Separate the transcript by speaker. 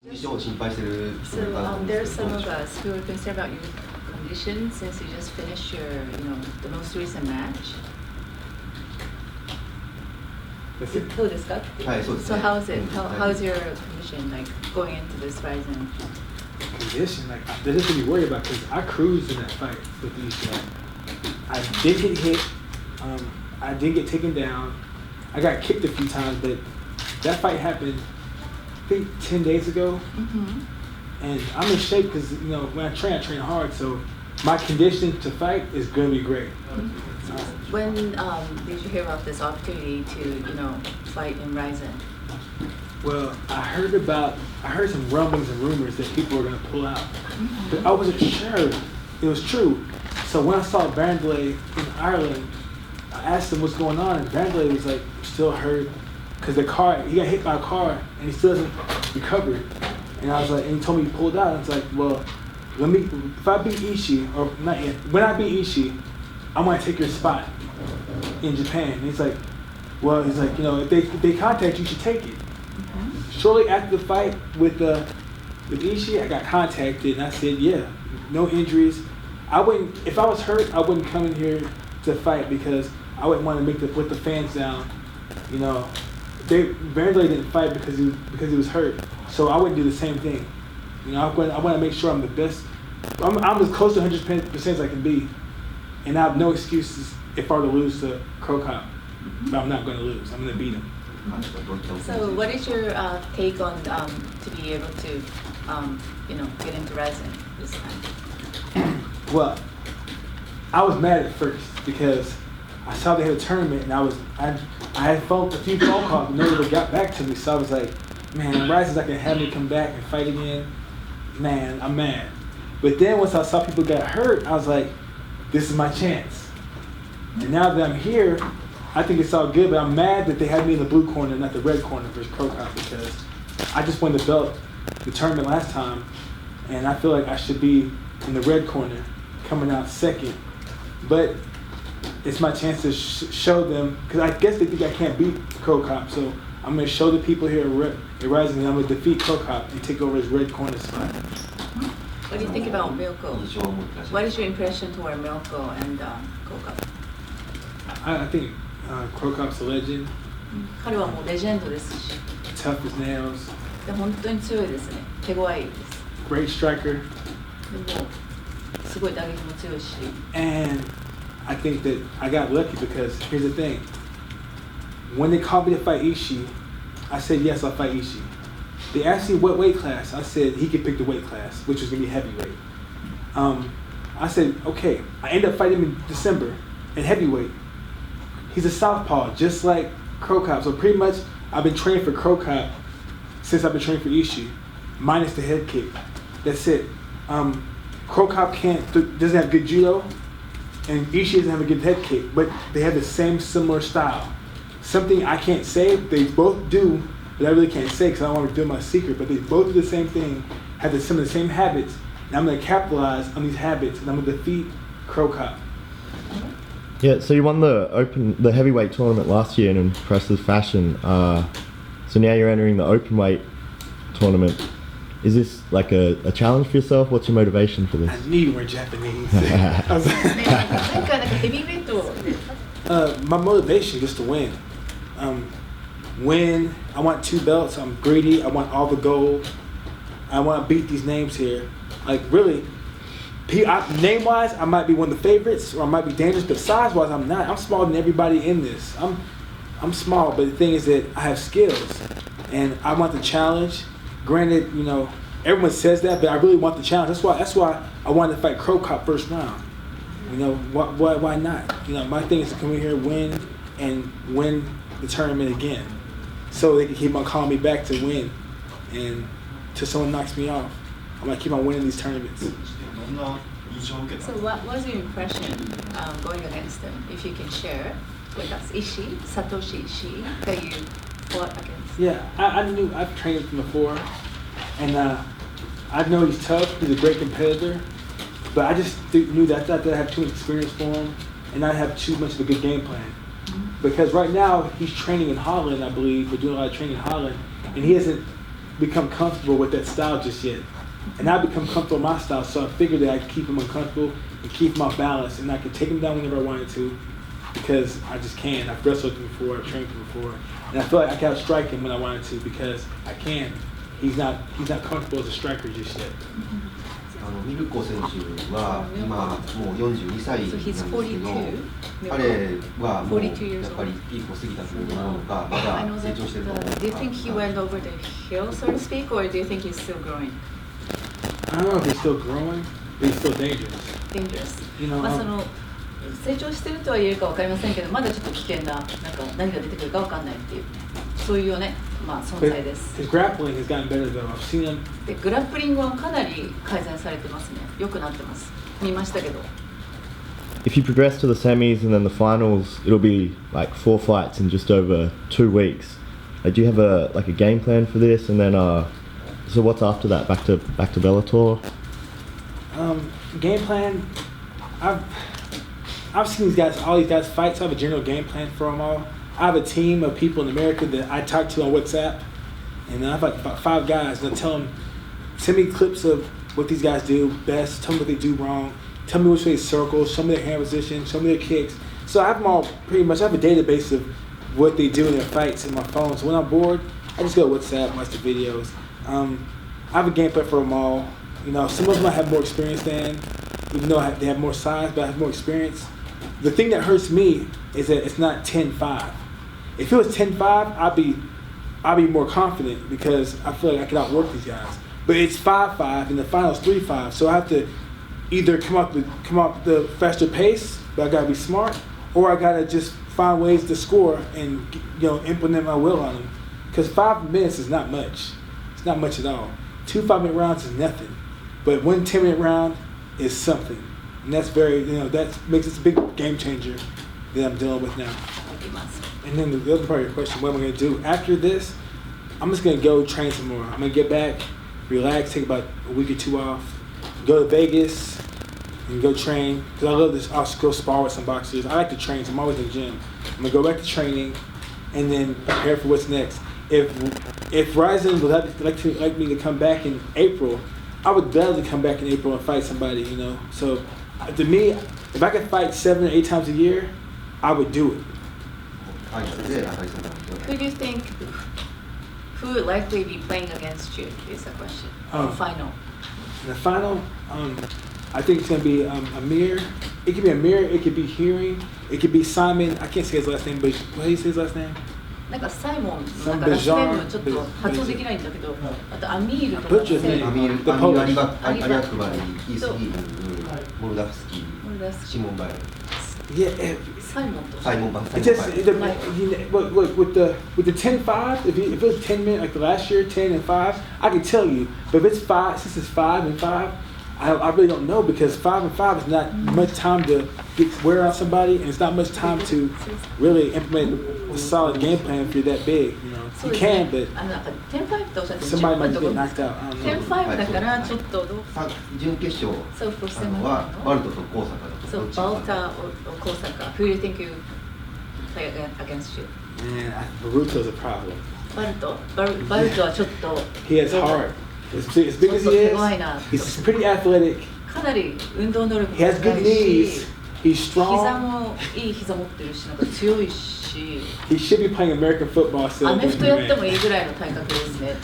Speaker 1: There's some of us who are concerned about your condition since you just finished your, the most recent match. So how is it? How is your condition like going into this RIZIN?
Speaker 2: Condition, like there's nothing to be worried about because I cruised in that fight with Isha. I did get hit. I did get taken down. I got kicked a few times, but that fight happened, I think 10 days ago.
Speaker 1: Mm-hmm.
Speaker 2: And I'm in shape because when I train hard. So my condition to fight is going to be great.
Speaker 1: Mm-hmm. When did you hear about this opportunity to fight in RIZIN?
Speaker 2: Well, I heard some rumblings and rumors that people were going to pull out,
Speaker 1: mm-hmm.
Speaker 2: but I wasn't sure it was true. So when I saw Vandalay in Ireland, I asked him what's going on, and Vandalay was like still hurt because he got hit by a car and he still hasn't recovered. And I was like, and he told me he pulled out. I was like, well, if I beat Ishii, or not yet, when I beat Ishii, I want to take your spot in Japan. And he's like, if they contact you, you should take it.
Speaker 1: Mm-hmm.
Speaker 2: Shortly after the fight with Ishii, I got contacted and I said, yeah, no injuries. If I was hurt, I wouldn't come in here to fight because I wouldn't want to put the fans down. Vandalay didn't fight because he was hurt, so I wouldn't do the same thing. I want to make sure I'm the best. I'm as close to 100% as I can be, and I have no excuses if I were to lose to CroCop. But I'm not going to lose. I'm going to beat him.
Speaker 1: So, what is your take on to be able to, get into RIZIN this time?
Speaker 2: Well, I was mad at first because I saw they had a tournament, and I had a few phone calls, but nobody got back to me. So I was like, man, RIZIN's not gonna have me come back and fight again. Man, I'm mad. But then once I saw people got hurt, I was like, this is my chance. And now that I'm here, I think it's all good, but I'm mad that they had me in the blue corner, not the red corner versus CroCop, because I just won the tournament last time, and I feel like I should be in the red corner, coming out second. But it's my chance to show them, because I guess they think I can't beat CroCop, so I'm going to show the people here at RIZIN that I'm going to defeat CroCop and take over his red corner spot.
Speaker 1: What do you think about Mirko? What is your impression toward Mirko and CroCop?
Speaker 2: I think CroCop's a legend.
Speaker 1: 彼はもうレジェンドですし。
Speaker 2: Tough as nails.
Speaker 1: で本当に強いですね。手強いです。
Speaker 2: Great striker.
Speaker 1: でもすごい打撃も強いし。
Speaker 2: And I think that I got lucky because here's the thing. When they called me to fight Ishii, I said yes, I'll fight Ishii. They asked me what weight class. I said he could pick the weight class, which was gonna be heavyweight. I said okay. I ended up fighting him in December at heavyweight. He's a southpaw, just like CroCop. So pretty much, I've been training for CroCop since I've been training for Ishii, minus the head kick. That's it. CroCop doesn't have good judo, and Ishii doesn't have a good head kick, but they have the same similar style. Something I can't say, they both do, but I really can't say because I don't want to do my secret, but they both do the same thing, have some of the same habits, and I'm going to capitalize on these habits, and I'm going to defeat CroCop.
Speaker 3: Yeah, so you won the heavyweight tournament last year in impressive fashion. So now you're entering the open weight tournament. Is this like a challenge for yourself? What's your motivation for this?
Speaker 2: I knew you were Japanese. My motivation is to win. Win. I want 2 belts. I'm greedy. I want all the gold. I want to beat these names here. Like really. Name-wise, I might be one of the favorites, or I might be dangerous, but size-wise, I'm not. I'm smaller than everybody in this. I'm small, but the thing is that I have skills, and I want the challenge. Granted, everyone says that, but I really want the challenge. That's why I wanted to fight CroCop first round. Why not? My thing is to come in here, win, and win the tournament again, so they can keep on calling me back to win, and till someone knocks me off, I'm gonna keep on winning these tournaments.
Speaker 1: So what was your impression going against them, if you can share with us? Satoshi Ishii, that you fought against?
Speaker 2: Yeah, I knew, I've trained with him before, and I know he's tough, he's a great competitor, but I just knew that I thought that I had too much experience for him, and I have too much of a good game plan. Mm-hmm. Because right now, he's training in Holland, I believe, we're doing a lot of training in Holland, and he hasn't become comfortable with that style just yet. And I become comfortable with my style, so I figured that I could keep him uncomfortable and keep him off balance, and I could take him down whenever I wanted to, because I just can. I've wrestled him before, I've trained him before, and I feel like I can strike him when I wanted to because I can. He's not comfortable as a striker just yet.
Speaker 4: ミルコ選手は今もう42歳なんですけど、彼はもうやっぱりピークを過ぎたというのがまだ成長してると思う。
Speaker 1: Do you think he went over the hill, so to speak, or do you think he's still growing?
Speaker 2: I don't know if he's still growing, but he's still dangerous.
Speaker 1: Dangerous.
Speaker 2: You know,
Speaker 1: まあその成長してるとは言えるかわかりませんけど、まだちょっと危険な、なんか何が出てくるかわかんないっていう、そういうよね、まあ存在です。
Speaker 2: His grappling has gotten better though. I've seen him.
Speaker 1: で、グラップリングはかなり改善されてますね。良くなってます。見ましたけど。
Speaker 3: If you progress to the semis and then the finals, it'll be like 4 fights in just over 2 weeks. Like, do you have a game plan for this? And then so what's after that? Back to Bellator?
Speaker 2: Game plan. I've seen all these guys fight, so I have a general game plan for them all. I have a team of people in America that I talk to on WhatsApp, and I have like about 5 guys, and I tell them, send me clips of what these guys do best, tell me what they do wrong, tell me which way they circle, show me their hand position, show me their kicks. So I have them all pretty much. I have a database of what they do in their fights in my phone. So when I'm bored, I just go to WhatsApp, watch the videos. I have a game plan for them all. You know, some of them I have more experience than, even though they have more size, but I have more experience. The thing that hurts me is that it's not 10-5. If it was 10-5, I'd be more confident because I feel like I can outwork these guys. But it's 5-5 and the final's 3-5, so I have to either come up the faster pace, but I gotta be smart, or I gotta just find ways to score and implement my will on them. Because 5 minutes is not much. It's not much at all. 2 5-minute rounds is nothing, but 1 10-minute round is something, and that's that makes it a big game changer that I'm dealing with now. And then the other part of your question, what am I going to do after this? I'm just going to go train some more. I'm going to get back, relax, take about a week or 2 off, go to Vegas, and go train. Because I love this. I'll go spar with some boxers. I like to train, so I'm always in the gym. I'm going to go back to training and then prepare for what's next. If RIZIN would like me to come back in April, I would gladly come back in April and fight somebody, So to me, if I could fight 7 or 8 times a year, I would do it.
Speaker 1: Who do you think who would likely be playing against you is the question. Final.
Speaker 2: The final, I think it's going to be Amir. It could be Amir, it could be Hearing, it could be Simon. I can't say his last name, but what do you say his last name?
Speaker 1: なんかサイモン、なんかラストネームちょっと発音できないんだけど、あとアミールとか。
Speaker 4: アミール、アリアクバリ、ヒース、モルダフスキー、シモンバイ。
Speaker 2: Yeah,
Speaker 1: Simon.
Speaker 2: It just with the 10-5, if it was 10 minutes like the last year, 10 and 5, I can tell you. But if it's 5, since it's 5 and 5, I really don't know because 5 and 5 is not much time to wear out somebody, and it's not much time to really implement a solid game plan if you're that big. You can, but somebody might get knocked out. I don't know.
Speaker 1: 10-5だからちょっと
Speaker 4: 準決勝はバルトとコーサカだと。
Speaker 1: So Balta or Kosaka, who do you think you play against you?
Speaker 2: Man, Baruto's a problem.
Speaker 1: Baruto はちょっと
Speaker 2: He has heart. As big as he is, he's pretty athletic.
Speaker 1: かなり運動能力
Speaker 2: He has good knees. He's strong.
Speaker 1: 膝もいい膝持ってるし、なんか強いし。
Speaker 2: He should be playing American football still.
Speaker 1: アメフトやってもいいぐらいの体格ですね。